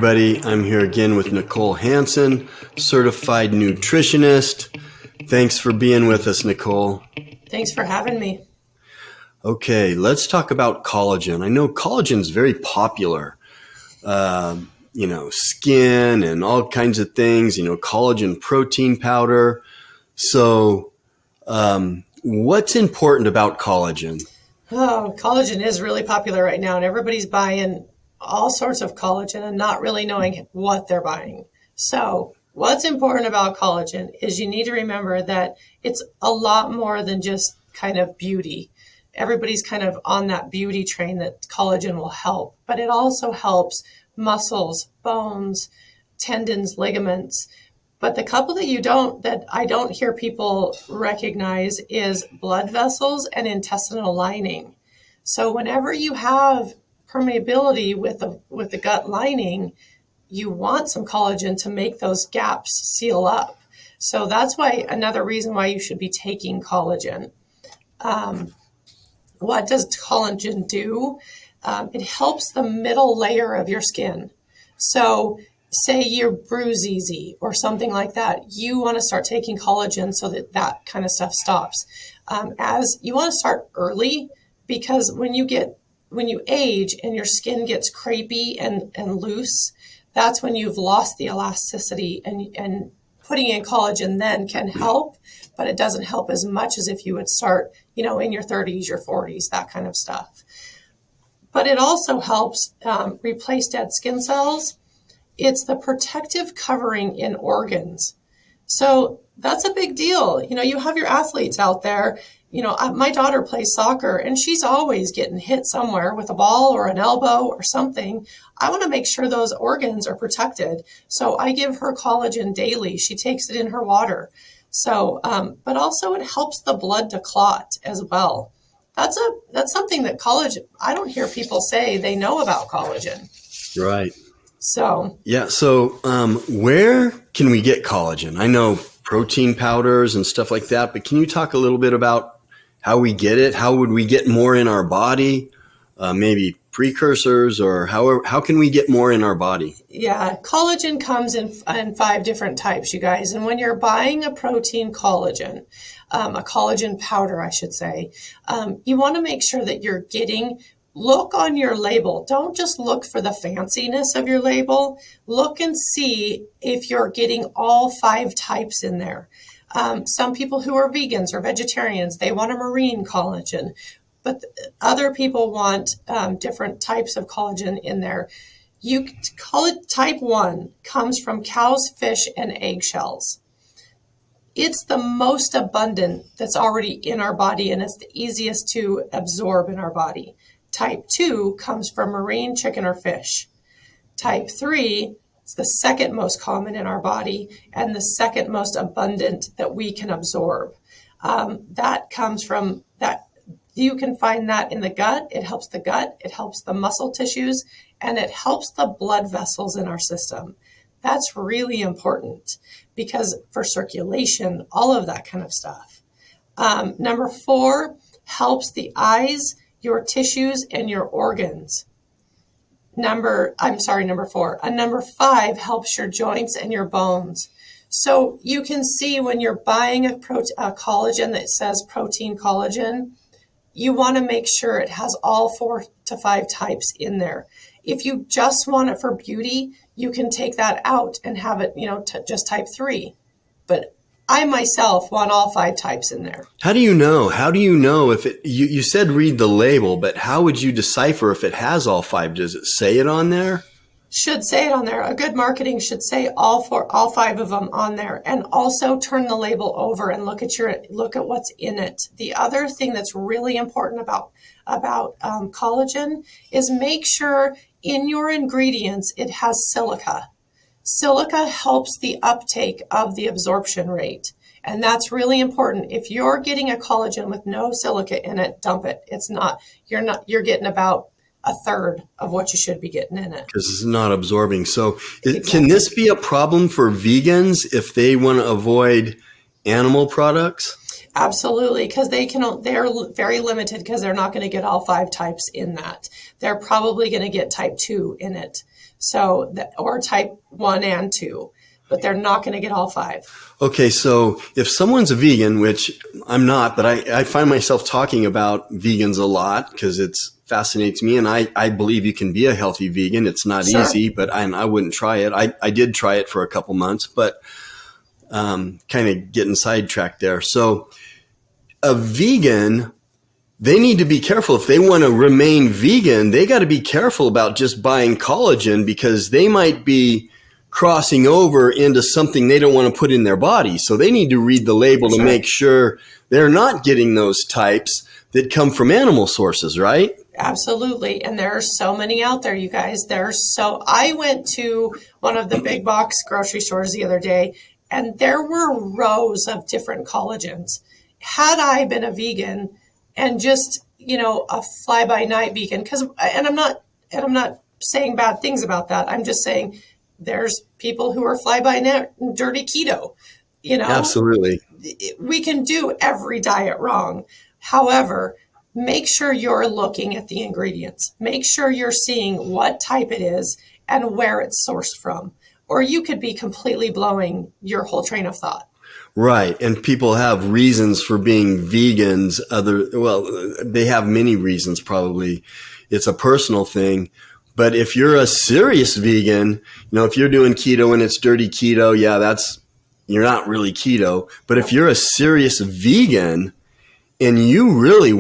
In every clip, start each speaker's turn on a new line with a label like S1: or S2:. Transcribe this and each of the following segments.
S1: everybody. I'm here again with Nicole Hansen, certified nutritionist. Thanks for being with us, Nicole.
S2: Thanks for having me.
S1: Okay, let's talk about collagen. I know collagen is very popular. Skin and all kinds of things, collagen protein powder. So what's important about collagen?
S2: Oh, collagen is really popular right now, and everybody's buying all sorts of collagen and not really knowing what they're buying. So what's important about collagen is you need to remember that it's a lot more than just kind of beauty. Everybody's kind of on that beauty train that collagen will help, but it also helps muscles, bones, tendons, ligaments. But the couple that I don't hear people recognize is blood vessels and intestinal lining. So whenever you have permeability with the gut lining, you want some collagen to make those gaps seal up. So that's why another reason why you should be taking collagen. What does collagen do? It helps the middle layer of your skin. So say you're bruise easy or something like that, you want to start taking collagen so that kind of stuff stops. As you want to start early, because when you age and your skin gets crepey and loose, that's when you've lost the elasticity, and putting in collagen then can help, but it doesn't help as much as if you would start, in your 30s, your 40s, that kind of stuff. But it also helps replace dead skin cells. It's the protective covering in organs. So that's a big deal. You have your athletes out there. My daughter plays soccer and she's always getting hit somewhere with a ball or an elbow or something. I want to make sure those organs are protected. So I give her collagen daily. She takes it in her water. So, but also it helps the blood to clot as well. That's something that I don't hear people say they know about collagen.
S1: Right.
S2: So,
S1: yeah. So, where can we get collagen? I know protein powders and stuff like that, but can you talk a little bit about how we get it? How would we get more in our body? Maybe precursors, or how can we get more in our body?
S2: Yeah, collagen comes in 5 different types, you guys. And when you're buying a protein collagen, a collagen powder, I should say, you want to make sure that you're look on your label. Don't just look for the fanciness of your label. Look and see if you're getting all 5 types in there. Some people who are vegans or vegetarians, they want a marine collagen, but other people want different types of collagen in there. You call it type 1, comes from cows, fish, and eggshells. It's the most abundant that's already in our body, and it's the easiest to absorb in our body. Type 2 comes from marine, chicken, or fish. Type 3 is the second most common in our body and the second most abundant that we can absorb. That comes from that. You can find that in the gut. It helps the gut. It helps the muscle tissues, and it helps the blood vessels in our system. That's really important because for circulation, all of that kind of stuff. Number 4 helps the eyes, your tissues, and your organs. Number 4. Number 5 helps your joints and your bones. So you can see when you're buying a collagen that says protein collagen, you want to make sure it has all 4 to 5 types in there. If you just want it for beauty, you can take that out and have it, just type 3. But I myself want all 5 types in there.
S1: How do you know? How do you know if you said read the label, but how would you decipher if it has all 5? Does it say it on there?
S2: Should say it on there. A good marketing should say all 5 of them on there, and also turn the label over and look at what's in it. The other thing that's really important about collagen is make sure in your ingredients it has silica. Silica helps the uptake of the absorption rate, and that's really important. If you're getting a collagen with no silica in it, dump it. You're getting about a third of what you should be getting in it.
S1: Because it's not absorbing. So
S2: Exactly.
S1: Can this be a problem for vegans if they want to avoid animal products?
S2: Absolutely, because they're very limited because they're not going to get all 5 types in that. They're probably going to get type 2 in it. Or type 1 and 2, but they're not going to get all 5.
S1: Okay, so if someone's a vegan, which I'm not, but I find myself talking about vegans a lot because it fascinates me, and I believe you can be a healthy vegan. It's not
S2: Sure.
S1: easy, but I wouldn't try it. I did try it for a couple months, but kind of getting sidetracked there. So a vegan, they need to be careful. If they want to remain vegan, they got to be careful about just buying collagen because they might be crossing over into something they don't want to put in their body. So they need to read the label to make sure they're not getting those types that come from animal sources, right?
S2: Absolutely. And there are so many out there, you guys. I went to one of the big box grocery stores the other day, and there were rows of different collagens. Had I been a vegan and just, a fly by night vegan, I'm not saying bad things about that. I'm just saying there's people who are fly by night dirty keto,
S1: Absolutely.
S2: We can do every diet wrong. However, make sure you're looking at the ingredients. Make sure you're seeing what type it is and where it's sourced from. Or you could be completely blowing your whole train of thought.
S1: Right. And people have reasons for being vegans. They have many reasons probably. It's a personal thing. But if you're a serious vegan, if you're doing keto and it's dirty keto, you're not really keto. But if you're a serious vegan and you really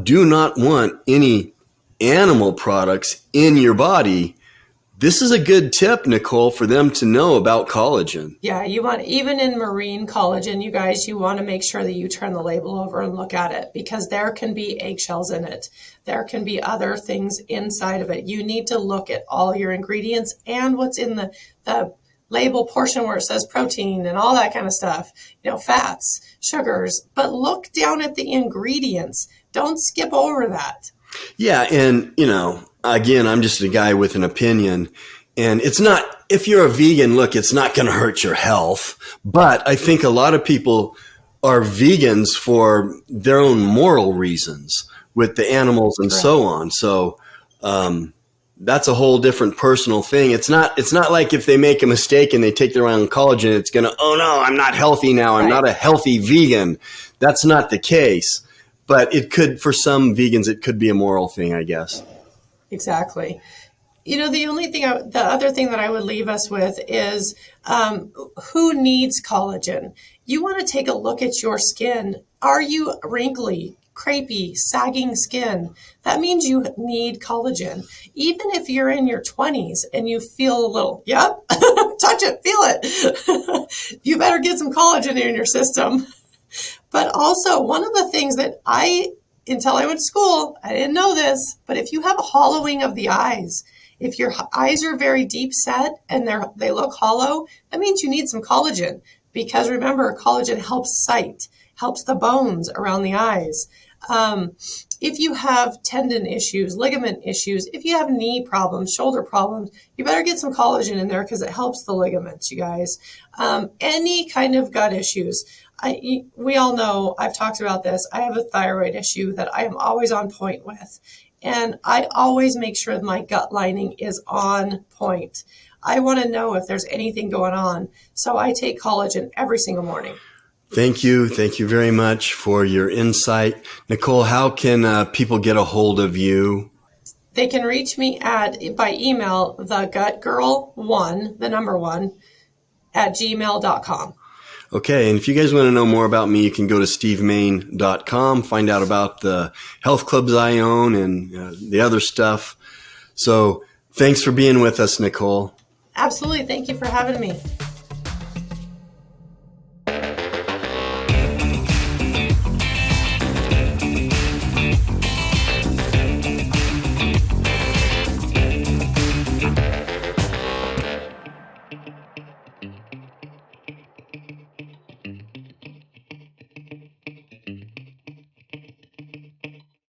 S1: do not want any animal products in your body, this is a good tip, Nicole, for them to know about collagen.
S2: Yeah, even in marine collagen, you guys, you want to make sure that you turn the label over and look at it because there can be eggshells in it. There can be other things inside of it. You need to look at all your ingredients and what's in the label portion where it says protein and all that kind of stuff, fats, sugars, but look down at the ingredients. Don't skip over that.
S1: Yeah. And, again, I'm just a guy with an opinion, and it's not, if you're a vegan, look, it's not going to hurt your health. But I think a lot of people are vegans for their own moral reasons with the animals and so on. So, that's a whole different personal thing. It's not like if they make a mistake and they take their own collagen, it's going to, oh no, I'm not healthy now. I'm not a healthy vegan. That's not the case. But it could, for some vegans, it could be a moral thing, I guess.
S2: Exactly. The other thing that I would leave us with is who needs collagen? You want to take a look at your skin. Are you wrinkly, crepey, sagging skin? That means you need collagen. Even if you're in your 20s and you feel a little, touch it, feel it. You better get some collagen in your system. But also, one of the things that until I went to school, I didn't know this, but if you have a hollowing of the eyes, if your eyes are very deep set and they look hollow, that means you need some collagen. Because remember, collagen helps sight, helps the bones around the eyes. If you have tendon issues, ligament issues, if you have knee problems, shoulder problems, you better get some collagen in there because it helps the ligaments, you guys. Any kind of gut issues. We all know, I've talked about this, I have a thyroid issue that I am always on point with. And I always make sure that my gut lining is on point. I want to know if there's anything going on. So I take collagen every single morning.
S1: Thank you. Thank you very much for your insight. Nicole, how can people get a hold of you?
S2: They can reach me by email, thegutgirl1, the number 1, @gmail.com.
S1: Okay, and if you guys want to know more about me, you can go to stevemain.com, find out about the health clubs I own and the other stuff. So thanks for being with us, Nicole.
S2: Absolutely. Thank you for having me.